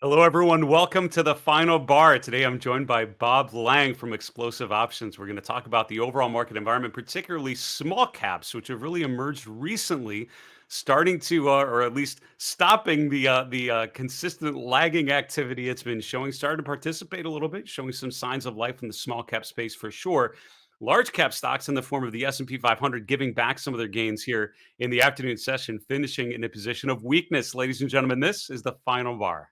Hello, everyone. Welcome to the final bar. Today, I'm joined by Bob Lang from Explosive Options. We're going to talk about the overall market environment, particularly small caps, which have really emerged recently, starting to, or at least stopping the consistent lagging activity it's been showing, starting to participate a little bit, showing some signs of life in the small cap space for sure. Large cap stocks in the form of the S&P 500 giving back some of their gains here in the afternoon session, finishing in a position of weakness. Ladies and gentlemen, this is the final bar.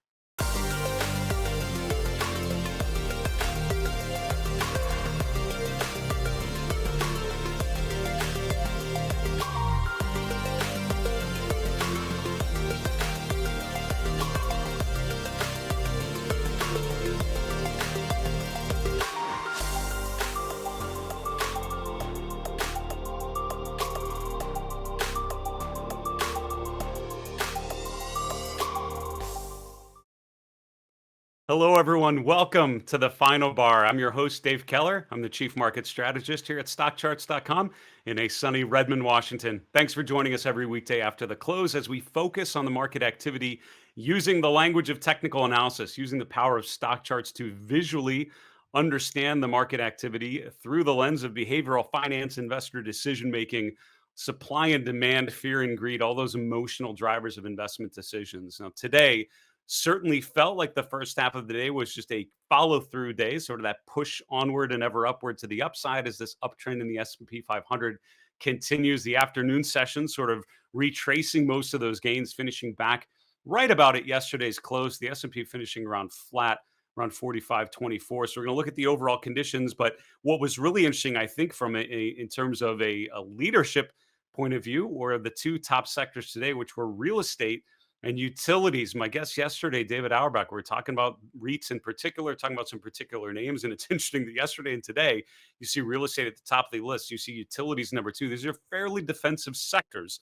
Hello, everyone. Welcome to the final bar. I'm your host, Dave Keller. I'm the chief market strategist here at StockCharts.com in a sunny Redmond, Washington. Thanks for joining us every weekday after the close as we focus on the market activity using the language of technical analysis, using the power of stock charts to visually understand the market activity through the lens of behavioral finance, investor decision making, supply and demand, fear and greed, all those emotional drivers of investment decisions. Now, today, certainly felt like the first half of the day was just a follow through day, sort of that push onward and ever upward to the upside as this uptrend in the S&P 500 continues. The afternoon session sort of retracing most of those gains, finishing back right about at yesterday's close. The S&P finishing around flat, around 45.24. So we're going to look at the overall conditions. But what was really interesting, I think, from in terms of a leadership point of view, or the two top sectors today, which were real estate and utilities. My guest yesterday, David Auerbach, we were talking about REITs in particular, talking about some particular names. And it's interesting that yesterday and today, you see real estate at the top of the list. You see utilities number two. These are fairly defensive sectors,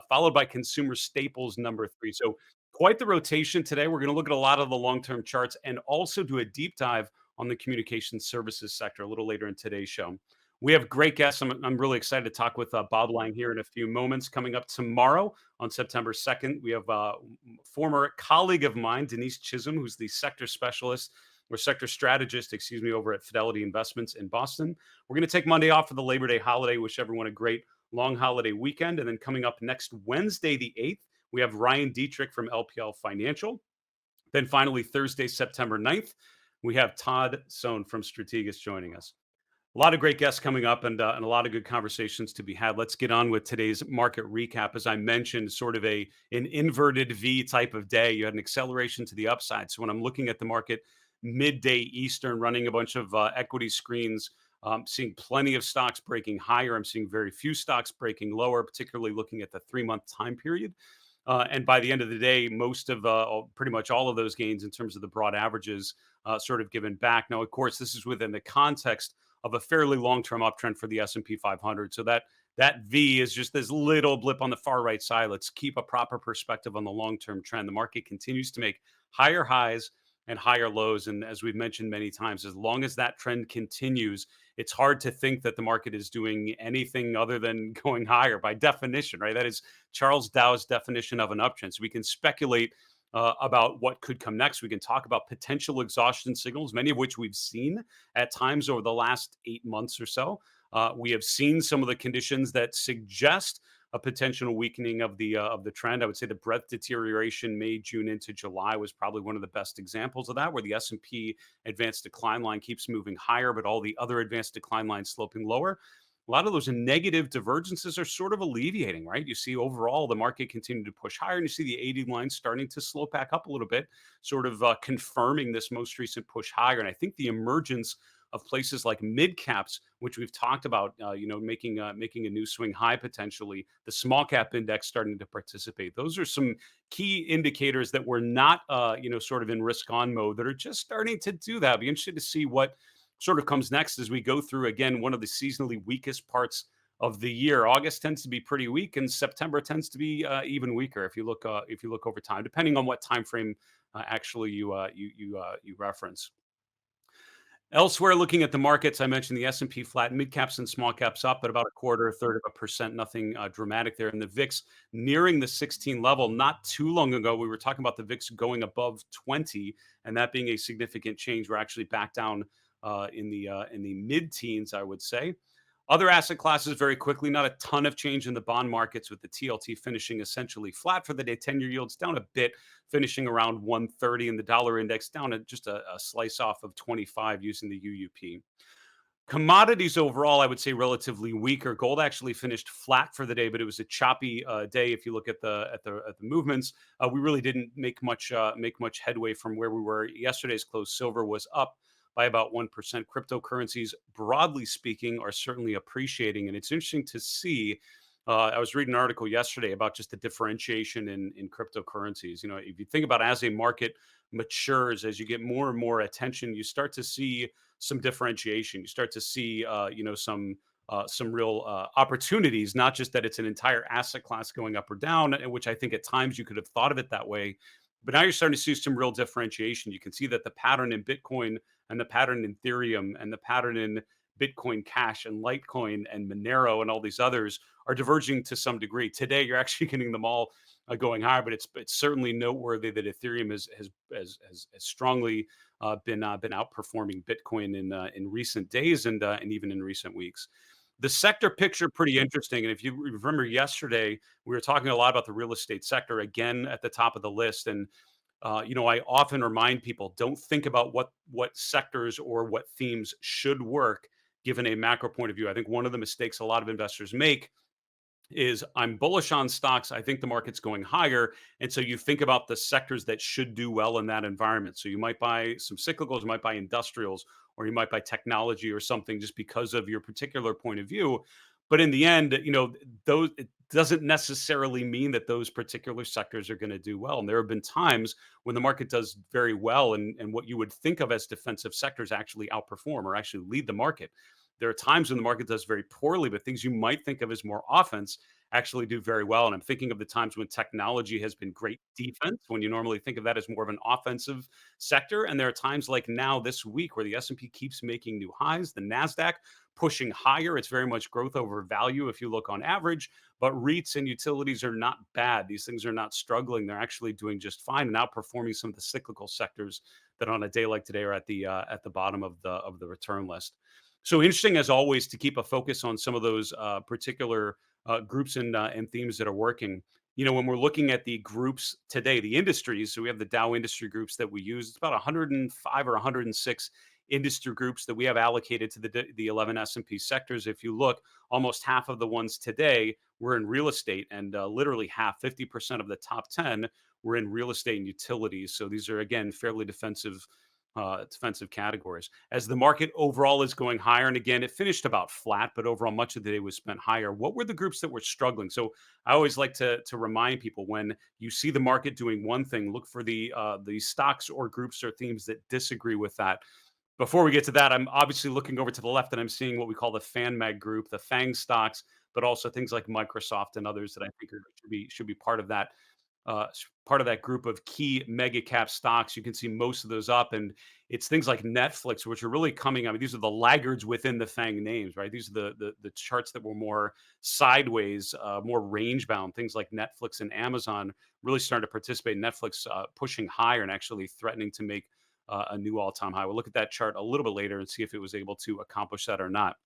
followed by consumer staples number three. So quite the rotation today. We're going to look at a lot of the long-term charts and also do a deep dive on the communication services sector a little later in today's show. We have great guests. I'm really excited to talk with Bob Lang here in a few moments. Coming up tomorrow on September 2nd, we have a former colleague of mine, Denise Chisholm, who's the sector specialist or sector strategist, excuse me, over at Fidelity Investments in Boston. We're going to take Monday off for the Labor Day holiday. Wish everyone a great long holiday weekend. And then coming up next Wednesday, the 8th, we have Ryan Dietrich from LPL Financial. Then finally, Thursday, September 9th, we have Todd Sohn from Strategas joining us. A lot of great guests coming up and a lot of good conversations to be had. Let's get on with today's market recap. As I mentioned, sort of an inverted V type of day. You had an acceleration to the upside. So when I'm looking at the market midday Eastern, running a bunch of equity screens, seeing plenty of stocks breaking higher. I'm seeing very few stocks breaking lower, particularly looking at the 3-month time period. And by the end of the day, most of pretty much all of those gains in terms of the broad averages sort of given back. Now, of course, this is within the context of a fairly long-term uptrend for the S&P 500. So that V is just this little blip on the far right side. Let's keep a proper perspective on the long-term trend. The market continues to make higher highs and higher lows. And as we've mentioned many times, as long as that trend continues, it's hard to think that the market is doing anything other than going higher by definition, right? That is Charles Dow's definition of an uptrend. So we can speculate about what could come next. We can talk about potential exhaustion signals, many of which we've seen at times over the last 8 months or so. We have seen some of the conditions that suggest a potential weakening of the trend. I would say the breadth deterioration May, June into July was probably one of the best examples of that, where the S&P advanced decline line keeps moving higher, but all the other advanced decline lines sloping lower. A lot of those negative divergences are sort of alleviating, right? You see overall the market continue to push higher, and you see the 80 line starting to slope back up a little bit, sort of confirming this most recent push higher. And I think the emergence of places like mid caps, which we've talked about, making a new swing high potentially, the small cap index starting to participate. Those are some key indicators that we're not, sort of in risk on mode that are just starting to do that. I'd be interested to see what sort of comes next as we go through, again, one of the seasonally weakest parts of the year. August tends to be pretty weak, and September tends to be even weaker if you look over time, depending on what time frame actually you reference. Elsewhere, looking at the markets, I mentioned the S&P flat, mid caps and small caps up at about a quarter, a third of a percent, nothing dramatic there. And the VIX nearing the 16 level. Not too long ago, we were talking about the VIX going above 20, and that being a significant change. We're actually back down in the mid teens, I would say. Other asset classes, very quickly, not a ton of change in the bond markets, with the TLT finishing essentially flat for the day. 10-year yields down a bit, finishing around 130, and the dollar index down at just a slice off of 25 using the UUP. Commodities overall, I would say relatively weaker. Gold actually finished flat for the day, but it was a choppy day. If you look at the movements, we really didn't make much headway from where we were yesterday's close. Silver was up by about 1%. Cryptocurrencies, broadly speaking, are certainly appreciating, and it's interesting to see. I was reading an article yesterday about just the differentiation in cryptocurrencies. You know, if you think about as a market matures, as you get more and more attention, you start to see some differentiation. You start to see, some real opportunities. Not just that it's an entire asset class going up or down, which I think at times you could have thought of it that way. But now you're starting to see some real differentiation. You can see that the pattern in Bitcoin and the pattern in Ethereum and the pattern in Bitcoin Cash and Litecoin and Monero and all these others are diverging to some degree. Today, you're actually getting them all going higher, but it's certainly noteworthy that Ethereum has strongly been outperforming Bitcoin in recent days and even in recent weeks. The sector picture pretty interesting, and if you remember yesterday, we were talking a lot about the real estate sector again at the top of the list. And I often remind people, don't think about what sectors or what themes should work given a macro point of view. I think one of the mistakes a lot of investors make is, I'm bullish on stocks. I think the market's going higher. And so you think about the sectors that should do well in that environment. So you might buy some cyclicals, you might buy industrials, or you might buy technology or something just because of your particular point of view. But in the end, those it doesn't necessarily mean that those particular sectors are going to do well. And there have been times when the market does very well, and what you would think of as defensive sectors actually outperform or actually lead the market. There are times when the market does very poorly, but things you might think of as more offense actually do very well. And I'm thinking of the times when technology has been great defense, when you normally think of that as more of an offensive sector. And there are times like now this week where the S&P keeps making new highs, the Nasdaq pushing higher. It's very much growth over value if you look on average, but REITs and utilities are not bad. These things are not struggling. They're actually doing just fine and outperforming some of the cyclical sectors that on a day like today are at the bottom of the return list. So interesting as always to keep a focus on some of those particular groups and themes that are working. When we're looking at the groups today, the industries, so we have the Dow industry groups that we use. It's about 105 or 106 industry groups that we have allocated to the 11 S&P sectors. If you look, almost half of the ones today were in real estate, and literally half, 50% of the top 10 were in real estate and utilities. So these are, again, fairly defensive categories. As the market overall is going higher, and again, it finished about flat, but overall much of the day was spent higher. What were the groups that were struggling? So I always like to remind people, when you see the market doing one thing, look for the stocks or groups or themes that disagree with that. Before we get to that, I'm obviously looking over to the left and I'm seeing what we call the FanMag group, the FANG stocks, but also things like Microsoft and others that I think should be part of that group of key mega cap stocks. You can see most of those up, and it's things like Netflix, which are really coming. I mean, these are the laggards within the FANG names, right? These are the charts that were more sideways, more range bound. Things like Netflix and Amazon really starting to participate. Netflix pushing higher and actually threatening to make a new all-time high. We'll look at that chart a little bit later and see if it was able to accomplish that or not.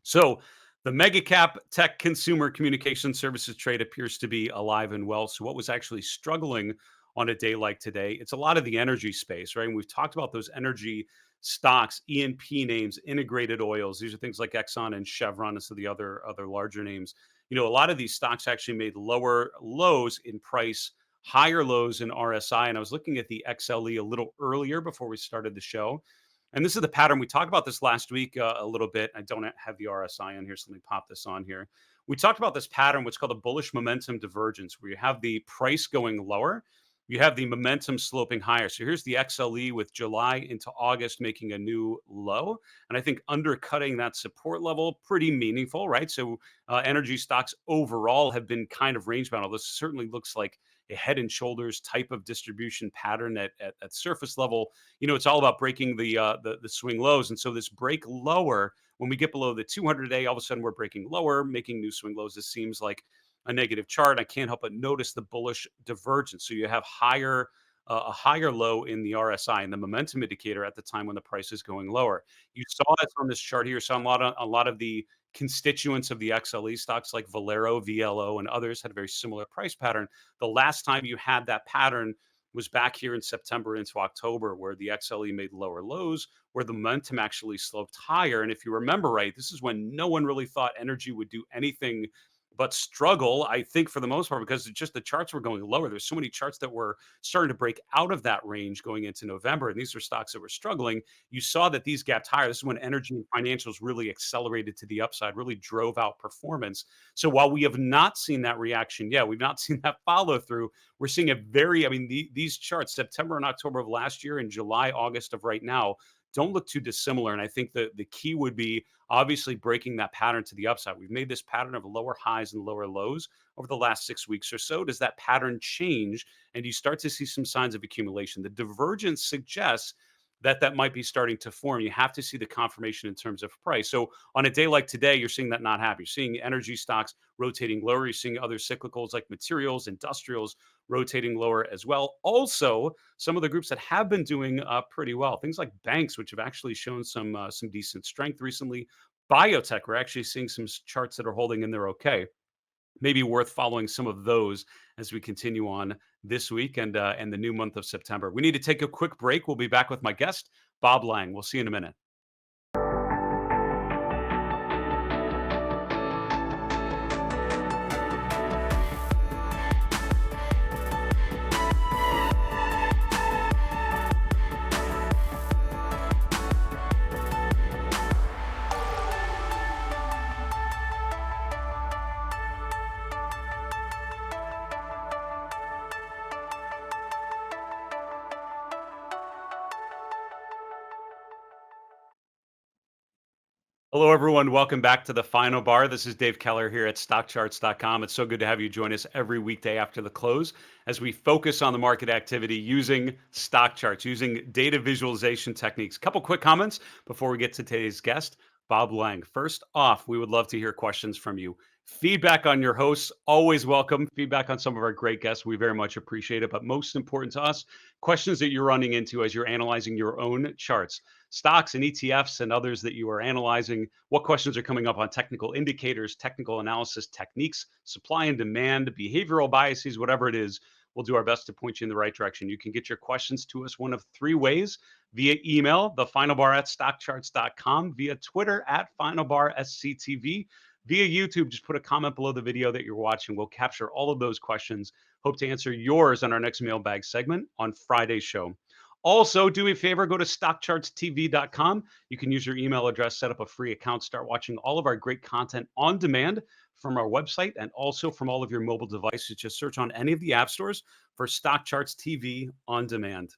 So the mega cap tech consumer communication services trade appears to be alive and well. So what was actually struggling on a day like today? It's a lot of the energy space, right? And we've talked about those energy stocks, E&P names, integrated oils. These are things like Exxon and Chevron and some of the other larger names. A lot of these stocks actually made lower lows in price, higher lows in RSI. And I was looking at the XLE a little earlier before we started the show. And this is the pattern. We talked about this last week a little bit. I don't have the RSI on here, so let me pop this on here. We talked about this pattern, what's called a bullish momentum divergence, where you have the price going lower you have the momentum sloping higher. So here's the XLE with July into August making a new low. And I think undercutting that support level, pretty meaningful, right? So energy stocks overall have been kind of range bound. Although this certainly looks like a head and shoulders type of distribution pattern at surface level. It's all about breaking the swing lows. And so this break lower, when we get below the 200-day, all of a sudden we're breaking lower, making new swing lows. This seems like a negative chart. I can't help but notice the bullish divergence. So you have a higher low in the RSI and the momentum indicator at the time when the price is going lower. You saw this on this chart here. So a lot of the constituents of the XLE stocks like Valero, VLO, and others had a very similar price pattern. The last time you had that pattern was back here in September into October, where the XLE made lower lows, where the momentum actually sloped higher. And if you remember right, this is when no one really thought energy would do anything but struggle, I think, for the most part, because it's just the charts were going lower. There's so many charts that were starting to break out of that range going into November, and these were stocks that were struggling. You saw that these gapped higher. This is when energy and financials really accelerated to the upside, really drove out performance. So while we have not seen that reaction yet, we've not seen that follow through. We're seeing these charts, September and October of last year and July, August of right now, don't look too dissimilar. And I think the key would be obviously breaking that pattern to the upside. We've made this pattern of lower highs and lower lows over the last 6 weeks or so. Does that pattern change and you start to see some signs of accumulation? The divergence suggests that might be starting to form. You have to see the confirmation in terms of price. So on a day like today, you're seeing that not happen. You're seeing energy stocks rotating lower. You're seeing other cyclicals like materials, industrials rotating lower as well. Also, some of the groups that have been doing pretty well, things like banks, which have actually shown some decent strength recently. Biotech, we're actually seeing some charts that are holding in there okay. Maybe worth following some of those as we continue on this week and the new month of September. We need to take a quick break. We'll be back with my guest, Bob Lang. We'll see you in a minute. Hello, everyone. Welcome back to the Final Bar. This is Dave Keller here at StockCharts.com. It's so good to have you join us every weekday after the close as we focus on the market activity using stock charts, using data visualization techniques. Couple quick comments before we get to today's guest, Bob Lang. First off, we would love to hear questions from you. Feedback on your hosts, always welcome. Feedback on some of our great guests, we very much appreciate it. But most important to us, questions that you're running into as you're analyzing your own charts, stocks and ETFs and others that you are analyzing. What questions are coming up on technical indicators, technical analysis techniques, supply and demand, behavioral biases, whatever it is. We'll do our best to point you in the right direction. You can get your questions to us one of three ways: via email, thefinalbar@stockcharts.com, via Twitter @finalbarsctv, via YouTube. Just put a comment below the video that you're watching. We'll capture all of those questions. Hope to answer yours on our next mailbag segment on Friday's show. Also, do me a favor, go to stockchartstv.com. You can use your email address, set up a free account, start watching all of our great content on demand from our website and also from all of your mobile devices. Just search on any of the app stores for Stock Charts TV on demand.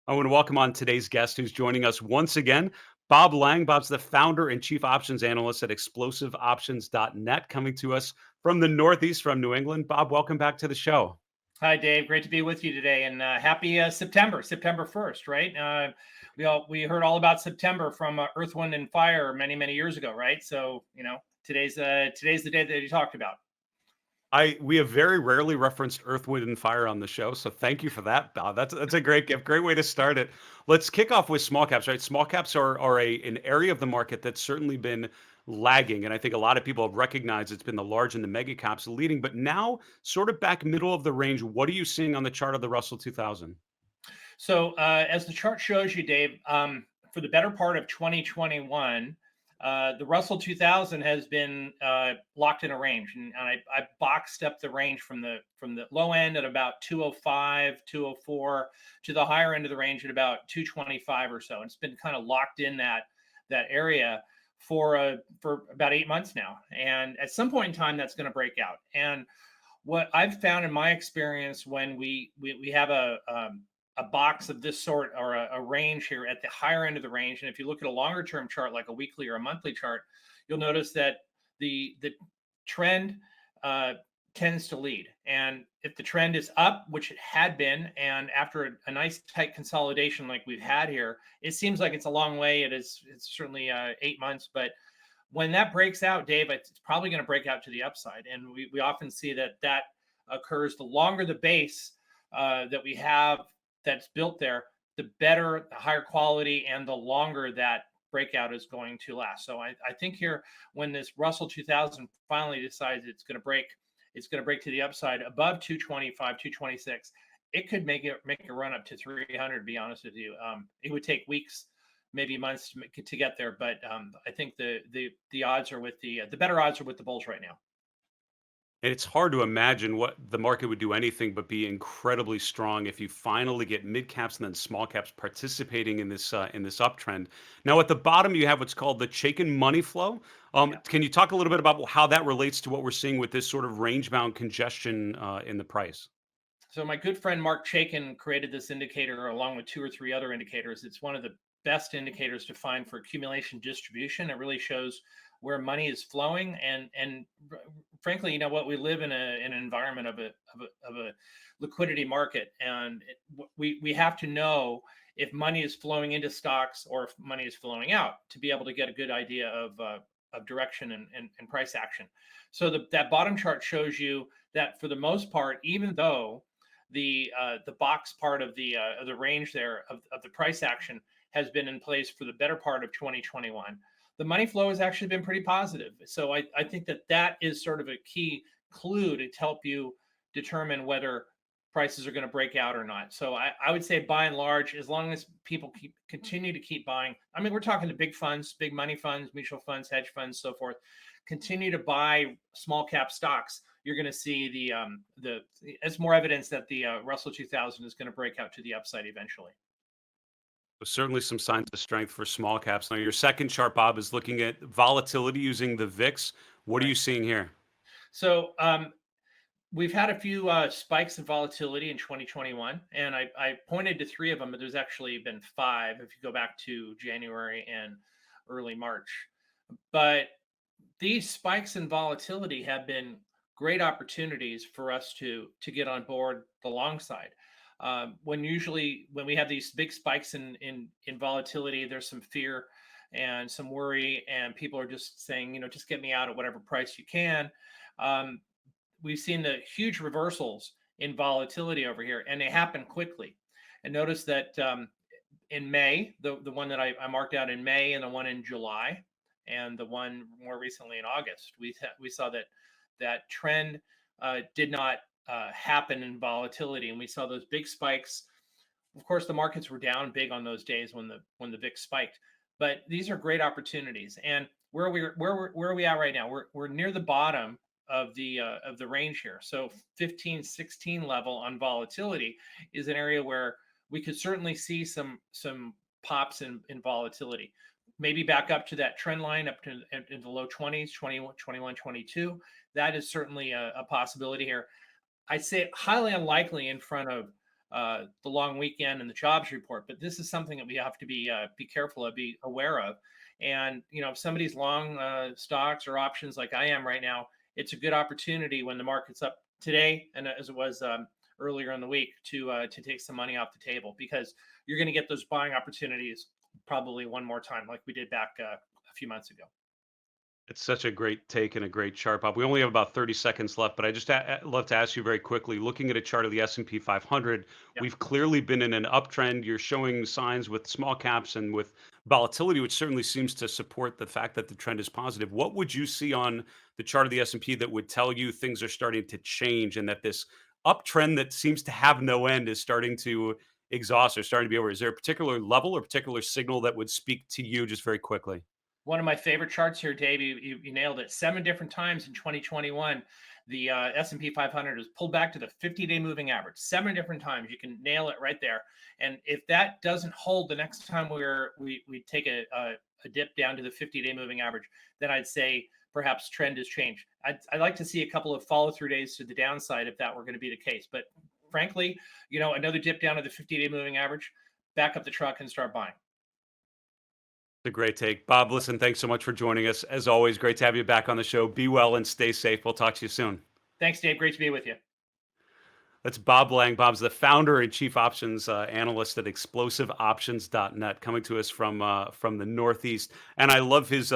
I want to welcome on today's guest who's joining us once again, Bob Lang. Bob's the founder and chief options analyst at explosiveoptions.net, coming to us from the Northeast, from New England. Bob, welcome back to the show. Hi, Dave. Great to be with you today, and happy September 1st, right? We heard all about September from Earth, Wind, and Fire many years ago, right? So today's the day that you talked about. We have very rarely referenced Earth, Wind, and Fire on the show, so thank you for that, Bob. That's a great gift, great way to start it. Let's kick off with small caps, right? Small caps are an area of the market that's certainly been lagging, and I think a lot of people have recognized it's been the large and the mega caps leading, but now sort of back middle of the range. What are you seeing on the chart of the Russell 2000? So as the chart shows you, Dave, for the better part of 2021. The Russell 2000 has been locked in a range, and I boxed up the range from the low end at about 205, 204 to the higher end of the range at about 225 or so. And it's been kind of locked in that area for about 8 months now. And at some point in time, that's going to break out. And What I've found in my experience when we have a box of this sort, or a range here at the higher end of the range, and if you look at a longer term chart like a weekly or a monthly chart, you'll notice that the trend uh, tends to lead. And if the trend is up, which it had been, and after a nice tight consolidation like we've had here, it seems like it's a long way. It's certainly 8 months, but when that breaks out, Dave, it's probably going to break out to the upside. And we often see that occurs. The longer the base that we have that's built there, the better, the higher quality, and the longer that breakout is going to last. So I think here, when this Russell 2000 finally decides it's going to break to the upside above 225, 226. It could make a run up to 300. To be honest with you, it would take weeks, maybe months to get there. But I think the odds are with the better odds are with the bulls right now. And it's hard to imagine what the market would do anything but be incredibly strong if you finally get mid caps and then small caps participating in this uptrend. Now, at the bottom, you have what's called the Chaikin money flow. Yeah. Can you talk a little bit about how that relates to what we're seeing with this sort of range bound congestion in the price? So my good friend Mark Chaikin created this indicator along with two or three other indicators. It's one of the best indicators to find for accumulation distribution. It really shows where money is flowing, and frankly, what, we live in an environment of a liquidity market, and we have to know if money is flowing into stocks or if money is flowing out to be able to get a good idea of direction and price action. So that bottom chart shows you that for the most part, even though the box part of the range there of the price action has been in place for the better part of 2021, the money flow has actually been pretty positive. So I think that is sort of a key clue to help you determine whether prices are going to break out or not. So I would say, by and large, as long as people continue to keep buying, I mean, we're talking to big funds, big money funds, mutual funds, hedge funds, so forth, continue to buy small cap stocks, you're going to see the it's more evidence that the Russell 2000 is going to break out to the upside eventually. Certainly some signs of strength for small caps. Now, your second chart, Bob, is looking at volatility using the VIX. What are Right. you seeing here? So we've had a few spikes in volatility in 2021, and I pointed to three of them, but there's actually been five if you go back to January and early March. But these spikes in volatility have been great opportunities for us to get on board the long side. When we have these big spikes in volatility, there's some fear and some worry, and people are just saying, just get me out at whatever price you can. Um, we've seen the huge reversals in volatility over here, and they happen quickly. And notice that in May, the one that I marked out in May, and the one in July, and the one more recently in August, we saw that trend did not happen in volatility, and we saw those big spikes. Of course, the markets were down big on those days when the VIX spiked, but these are great opportunities. And where are we at right now? We're near the bottom of the range here. So 15, 16 level on volatility is an area where we could certainly see some pops in volatility. Maybe back up to that trend line up to in the low 20s, 21, 21, 22. That is certainly a possibility here. I'd say highly unlikely in front of the long weekend and the jobs report, but this is something that we have to be careful of, be aware of. And if somebody's long stocks or options like I am right now, it's a good opportunity when the market's up today, and as it was earlier in the week, to take some money off the table, because you're going to get those buying opportunities probably one more time, like we did back a few months ago. It's such a great take and a great chart, Bob. We only have about 30 seconds left, but I just love to ask you very quickly. Looking at a chart of the S&P 500, Yeah. we've clearly been in an uptrend. You're showing signs with small caps and with volatility, which certainly seems to support the fact that the trend is positive. What would you see on the chart of the S&P that would tell you things are starting to change and that this uptrend that seems to have no end is starting to exhaust or starting to be over? Is there a particular level or particular signal that would speak to you just very quickly? One of my favorite charts here, Dave. You nailed it. 7 different times in 2021, the S&P 500 has pulled back to the 50-day moving average. 7 different times. You can nail it right there. And if that doesn't hold the next time we take a dip down to the 50-day moving average, then I'd say perhaps trend has changed. I'd like to see a couple of follow through days to the downside if that were going to be the case. But frankly, another dip down to the 50-day moving average, back up the truck and start buying. A great take. Bob, listen, thanks so much for joining us. As always, great to have you back on the show. Be well and stay safe. We'll talk to you soon. Thanks, Dave. Great to be with you. That's Bob Lang. Bob's the founder and chief options analyst at explosiveoptions.net, coming to us from the Northeast. And I love his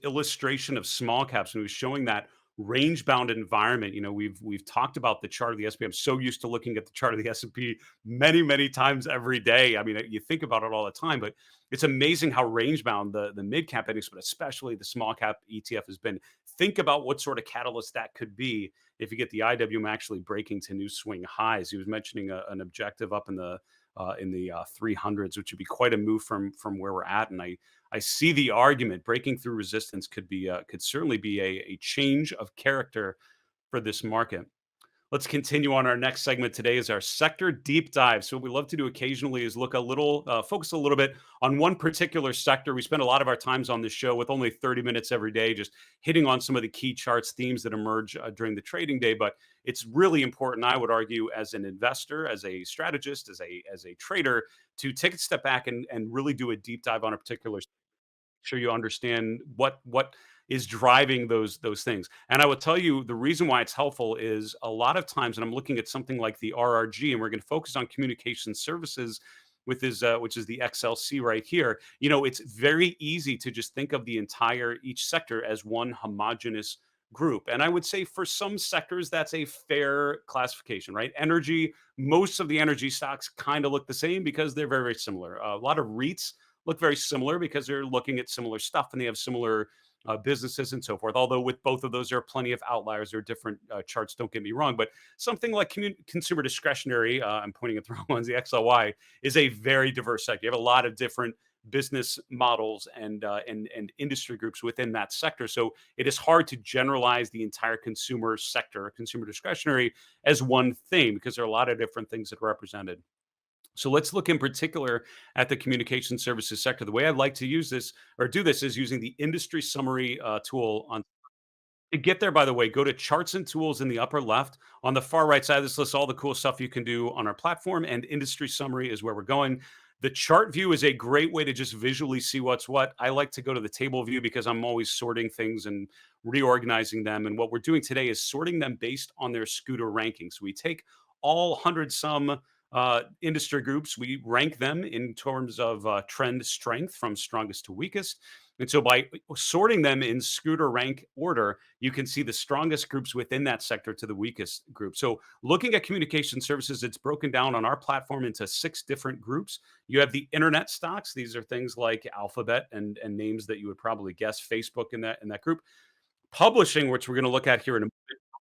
illustration of small caps. And he was showing that range bound environment. We've talked about the chart of the S&P. I'm so used to looking at the chart of the S&P many times every day. I mean, you think about it all the time, but it's amazing how range bound the mid cap index, but especially the small cap ETF has been. Think about what sort of catalyst that could be if you get the IWM actually breaking to new swing highs. He was mentioning an objective up in the 300s, which would be quite a move from where we're at. And I see the argument breaking through resistance could certainly be a change of character for this market. Let's continue on. Our next segment today is our sector deep dive. So what we love to do occasionally is focus a little bit on one particular sector. We spend a lot of our times on this show with only 30 minutes every day, just hitting on some of the key charts themes that emerge during the trading day. But it's really important, I would argue, as an investor, as a strategist, as a trader, to take a step back and really do a deep dive on a particular, sure you understand what is driving those things. And I will tell you the reason why it's helpful is a lot of times, and I'm looking at something like the RRG, and we're going to focus on communication services with his which is the XLC right here. It's very easy to just think of each sector as one homogeneous group. And I would say for some sectors, that's a fair classification, right? Energy, most of the energy stocks kind of look the same because they're very similar. A lot of REITs look very similar because they're looking at similar stuff and they have similar businesses and so forth. Although with both of those, there are plenty of outliers. There are different charts, don't get me wrong. But something like consumer discretionary, I'm pointing at the wrong ones, the XLY, is a very diverse sector. You have a lot of different business models and industry groups within that sector. So it is hard to generalize the entire consumer sector, consumer discretionary, as one thing because there are a lot of different things that are represented. So let's look in particular at the communication services sector. The way I'd like to use this or do this is using the industry summary tool on. To get there, by the way, go to charts and tools in the upper left. On the far right side, this lists all the cool stuff you can do on our platform, and industry summary is where we're going. The chart view is a great way to just visually see what's what. I like to go to the table view because I'm always sorting things and reorganizing them. And what we're doing today is sorting them based on their scooter rankings. We take all 100 some industry groups, we rank them in terms of trend strength from strongest to weakest. And so by sorting them in scooter rank order, you can see the strongest groups within that sector to the weakest group. So looking at communication services, it's broken down on our platform into 6 different groups. You have the internet stocks. These are things like Alphabet and names that you would probably guess, Facebook in that group. Publishing, which we're going to look at here in a moment.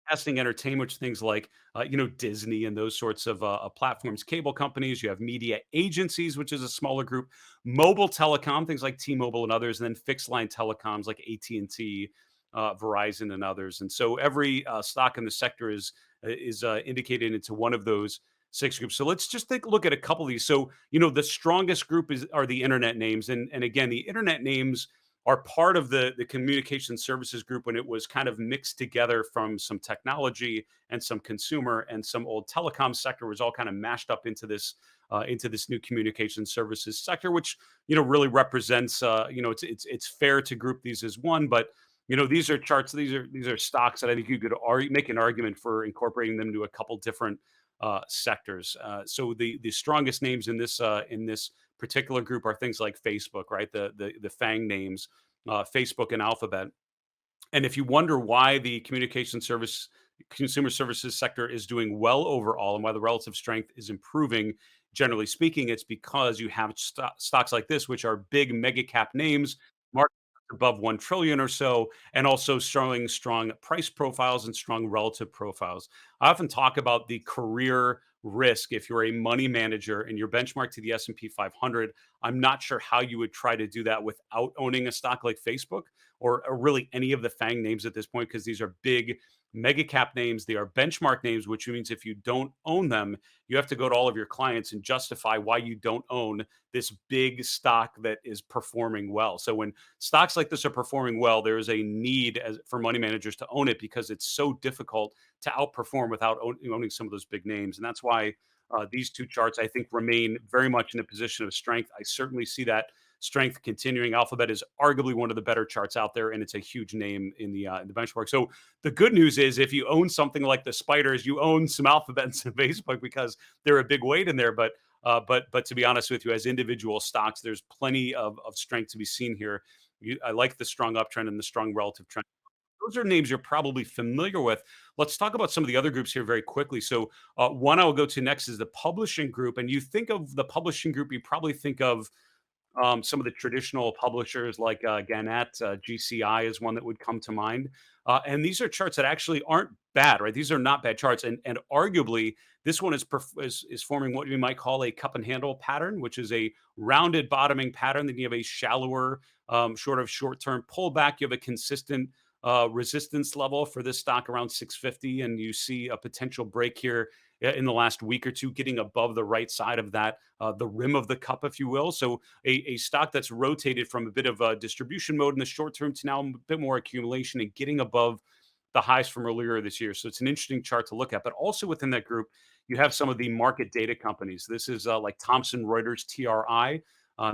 Broadcasting, entertainment, which things like Disney and those sorts of platforms, cable companies. You have media agencies, which is a smaller group, mobile telecom, things like T-Mobile and others, and then fixed line telecoms like AT&T, Verizon, and others. And so every stock in the sector is indicated into one of those 6 groups. So let's just take a look at a couple of these. So the strongest group are the internet names, and again, the internet names are part of the communication services group when it was kind of mixed together from some technology and some consumer and some old telecom sector was all kind of mashed up into this new communication services sector, which really represents it's fair to group these as one, but these are charts, these are stocks that I think you could make an argument for incorporating them to a couple different sectors. So the strongest names in this particular group are things like Facebook, right? The FANG names, Facebook and Alphabet. And if you wonder why the consumer services sector is doing well overall and why the relative strength is improving, generally speaking, it's because you have stocks like this, which are big mega cap names, market above 1 trillion or so, and also showing strong price profiles and strong relative profiles. I often talk about the career risk if you're a money manager and you're benchmarked to the S&P 500. I'm not sure how you would try to do that without owning a stock like Facebook or really any of the FANG names at this point, because these are big mega cap names. They are benchmark names, which means if you don't own them, you have to go to all of your clients and justify why you don't own this big stock that is performing well. So when stocks like this are performing well, there is a need for money managers to own it because it's so difficult to outperform without owning some of those big names. And that's why these two charts, I think, remain very much in a position of strength. I certainly see that strength continuing. Alphabet is arguably one of the better charts out there, and it's a huge name in the benchmark. So the good news is, if you own something like the spiders, you own some Alphabet and some Facebook because they're a big weight in there. But to be honest with you, as individual stocks, there's plenty of strength to be seen here. I like the strong uptrend and the strong relative trend. Those are names you're probably familiar with. Let's talk about some of the other groups here very quickly. So, one I will go to next is the publishing group. And you think of the publishing group, you probably think of some of the traditional publishers like Gannett, GCI is one that would come to mind. And these are charts that actually aren't bad, right? These are not bad charts. And arguably, this one is forming what we might call a cup and handle pattern, which is a rounded bottoming pattern. Then you have a shallower, short term pullback. You have a consistent resistance level for this stock around 650. And you see a potential break here in the last week or two, getting above the right side of that, the rim of the cup, if you will. So a stock that's rotated from a bit of a distribution mode in the short term to now a bit more accumulation and getting above the highs from earlier this year. So it's an interesting chart to look at. But also within that group, you have some of the market data companies. This is like Thomson Reuters TRI.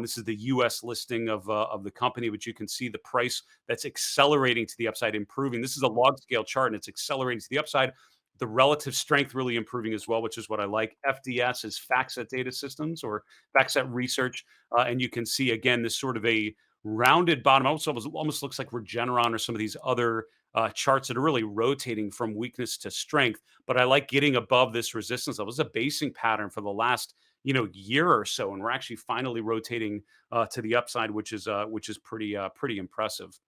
This is the U.S. listing of the company, which you can see the price that's accelerating to the upside, improving. This is a log scale chart, and it's accelerating to the upside. The relative strength really improving as well, which is what I like. FDS is FactSet Data Systems or FactSet Research, and you can see again this sort of a rounded bottom. Also, almost looks like Regeneron or some of these other charts that are really rotating from weakness to strength. But I like getting above this resistance level. It's a basing pattern for the last year or so, and we're actually finally rotating to the upside, which is pretty impressive.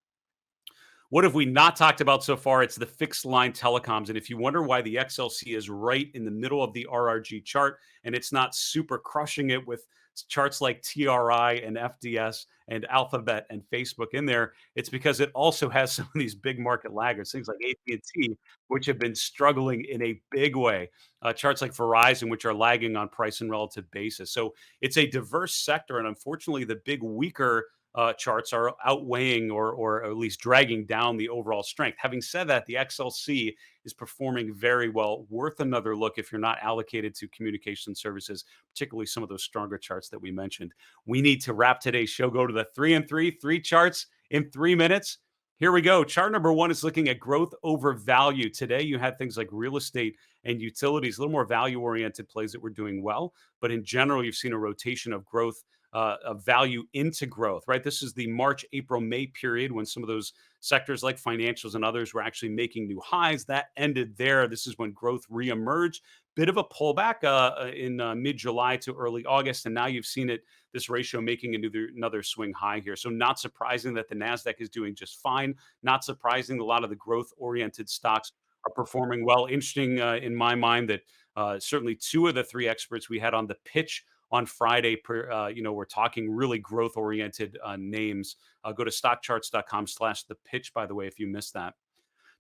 What have we not talked about so far? It's the fixed line telecoms. And if you wonder why the XLC is right in the middle of the RRG chart and it's not super crushing it with charts like TRI and FDS and Alphabet and Facebook in there, it's because it also has some of these big market laggards, things like AT&T, which have been struggling in a big way. Charts like Verizon, which are lagging on price and relative basis. So it's a diverse sector. And unfortunately, the big weaker charts are outweighing or at least dragging down the overall strength. Having said that, the XLC is performing very well. Worth another look if you're not allocated to communication services, particularly some of those stronger charts that we mentioned. We need to wrap today's show. Go to the 3 and 3, three charts in 3 minutes. Here we go. Chart number one is looking at growth over value. Today, you had things like real estate and utilities, a little more value oriented plays that were doing well. But in general, you've seen a rotation of growth of value into growth, right? This is the March, April, May period when some of those sectors like financials and others were actually making new highs. That ended there. This is when growth reemerged. Bit of a pullback in mid-July to early August, and now you've seen this ratio making another swing high here. So not surprising that the NASDAQ is doing just fine. Not surprising a lot of the growth-oriented stocks are performing well. Interesting in my mind that certainly two of the three experts we had on the pitch on Friday, we're talking really growth-oriented names. Go to stockcharts.com/the pitch, by the way, if you missed that.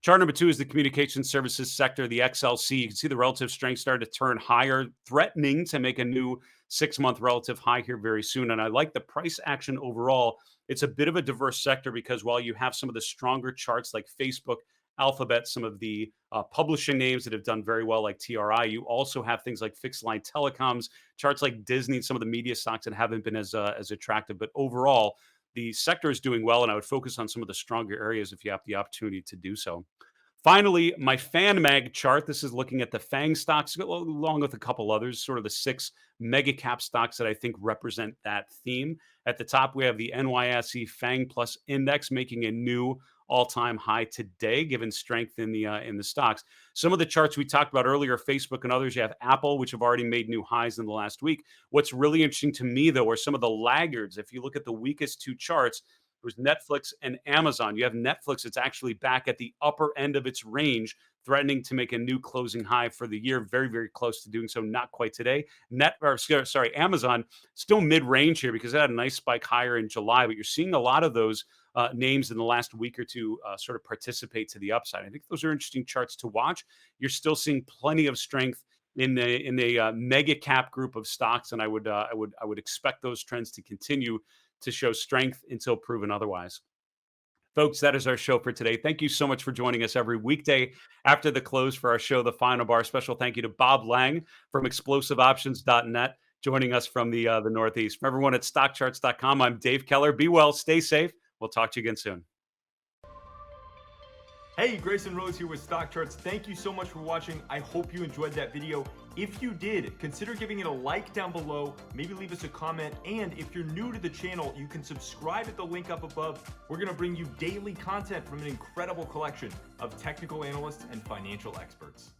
Chart number two is the communication services sector, the XLC. You can see the relative strength started to turn higher, threatening to make a new 6-month relative high here very soon. And I like the price action overall. It's a bit of a diverse sector because while you have some of the stronger charts like Facebook, Alphabet, some of the publishing names that have done very well like TRI, you also have things like fixed line telecoms, charts like Disney, some of the media stocks that haven't been as attractive. But overall, the sector is doing well, and I would focus on some of the stronger areas if you have the opportunity to do so. Finally, my fan mag chart. This is looking at the FANG stocks along with a couple others, sort of the 6 mega cap stocks that I think represent that theme. At the top, we have the NYSE FANG Plus Index making a new all-time high today, given strength in the stocks. Some of the charts we talked about earlier, Facebook and others, you have Apple, which have already made new highs in the last week. What's really interesting to me, though, are some of the laggards. If you look at the weakest two charts, it was Netflix and Amazon. You have Netflix, it's actually back at the upper end of its range threatening to make a new closing high for the year. Very, very close to doing so. Not quite today. Amazon still mid-range here because it had a nice spike higher in July, but you're seeing a lot of those names in the last week or two sort of participate to the upside. I think those are interesting charts to watch. You're still seeing plenty of strength in the mega cap group of stocks, and I would expect those trends to continue to show strength until proven otherwise. Folks, that is our show for today. Thank you so much for joining us every weekday after the close for our show, The Final Bar. Special thank you to Bob Lang from explosiveoptions.net, joining us from the Northeast. From everyone at StockCharts.com, I'm Dave Keller. Be well, stay safe. We'll talk to you again soon. Hey, Grayson Rose here with StockCharts. Thank you so much for watching. I hope you enjoyed that video. If you did, consider giving it a like down below, maybe leave us a comment, and if you're new to the channel, you can subscribe at the link up above. We're gonna bring you daily content from an incredible collection of technical analysts and financial experts.